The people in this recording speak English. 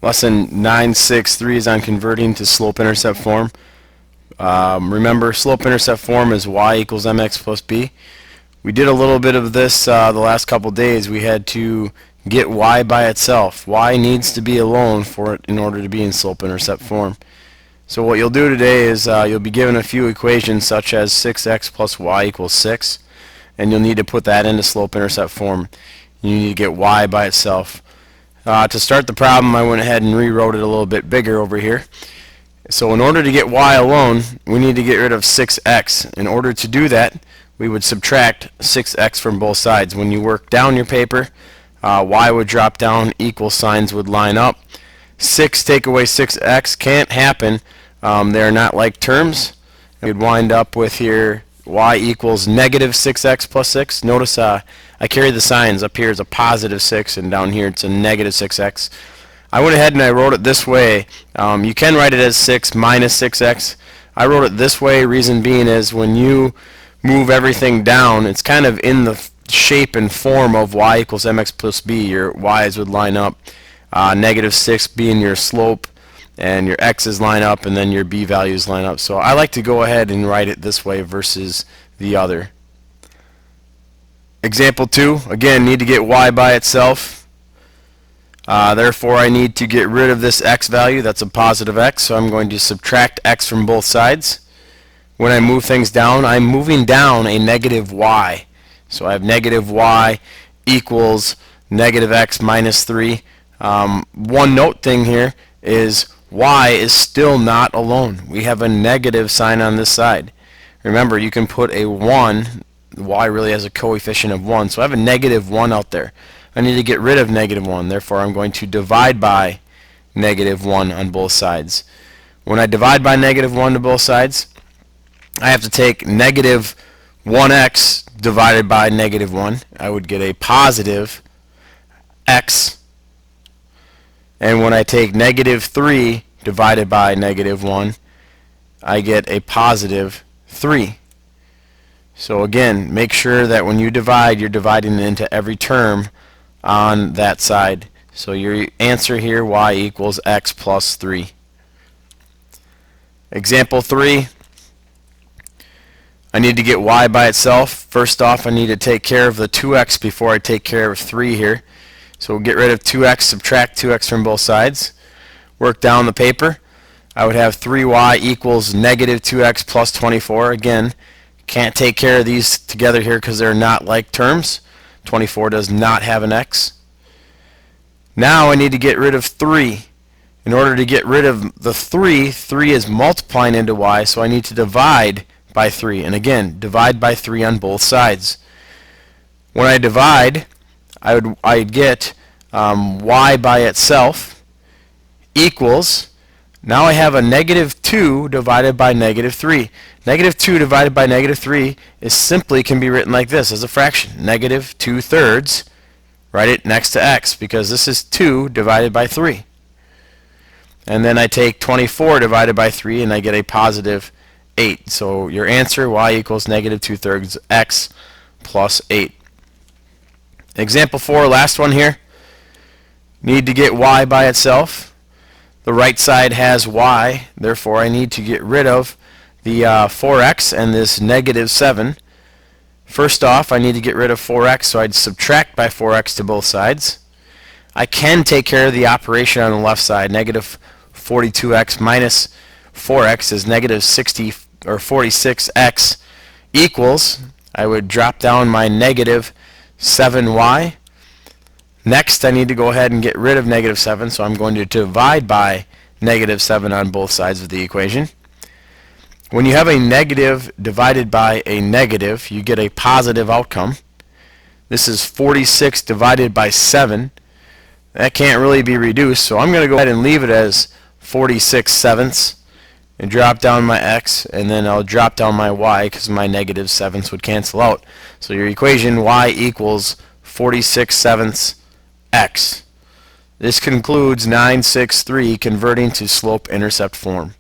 Lesson 963 is on converting to slope-intercept form. Remember, slope-intercept form is y equals mx plus b. We did a little bit of this the last couple days. We had to get y by itself. Y needs to be alone for it in order to be in slope-intercept form. So what you'll do today is you'll be given a few equations such as 6x plus y equals 6, and you'll need to put that into slope-intercept form. You need to get y by itself. To start the problem, I went ahead and rewrote it a little bit bigger over here. So in order to get y alone, we need to get rid of 6x. In order to do that, we would subtract 6x from both sides. When you work down your paper, y would drop down, equal signs would line up. 6 take away 6x can't happen. They're not like terms. We'd wind up with here y equals negative 6x plus 6. Notice I carry the signs. Up here is a positive 6 and down here it's a negative 6x. I went ahead and I wrote it this way. You can write it as 6 minus 6x. I wrote it this way. Reason being is when you move everything down, it's kind of in the shape and form of y equals mx plus b. Your y's would line up. Negative 6 being your slope, and your x's line up, and then your b values line up. So I like to go ahead and write it this way versus the other. Example 2, again, need to get y by itself. Therefore, I need to get rid of this x value. That's a positive x, so I'm going to subtract x from both sides. When I move things down, I'm moving down a negative y. So I have negative y equals negative x minus 3. One note thing here is y is still not alone. We have a negative sign on this side. Remember, you can put a 1. Y really has a coefficient of 1. So I have a negative 1 out there. I need to get rid of negative 1. Therefore, I'm going to divide by negative 1 on both sides. When I divide by negative 1 to both sides, I have to take negative 1x divided by negative 1. I would get a positive x. And when I take negative 3 divided by negative 1, I get a positive 3. So again, make sure that when you divide, you're dividing it into every term on that side. So your answer here, y equals x plus 3. Example 3, I need to get y by itself. First off, I need to take care of the 2x before I take care of 3 here. So we'll get rid of 2x, subtract 2x from both sides. Work down the paper. I would have 3y equals negative 2x plus 24. Again, can't take care of these together here because they're not like terms. 24 does not have an x. Now I need to get rid of 3. In order to get rid of the 3 is multiplying into y, so I need to divide by 3. And again, divide by 3 on both sides. When I divide, I'd get y by itself equals, now I have a negative 2 divided by negative 3. Negative 2 divided by negative 3 is simply can be written like this as a fraction. Negative 2/3, write it next to x because this is 2 divided by 3. And then I take 24 divided by 3 and I get a positive 8. So your answer, y equals negative 2/3 x plus 8. Example 4, last one here. Need to get y by itself. The right side has y, therefore I need to get rid of the 4x and this negative 7. First off, I need to get rid of 4x, so I'd subtract by 4x to both sides. I can take care of the operation on the left side. Negative 42x minus 4x is negative 60 or 46x equals, I would drop down my negative 7y. Next, I need to go ahead and get rid of negative 7, so I'm going to divide by negative 7 on both sides of the equation. When you have a negative divided by a negative, you get a positive outcome. This is 46 divided by 7. That can't really be reduced, so I'm going to go ahead and leave it as 46/7 and drop down my x, and then I'll drop down my y because my negative 7ths would cancel out. So your equation, y equals 46/7 x. This concludes 963, converting to slope-intercept form.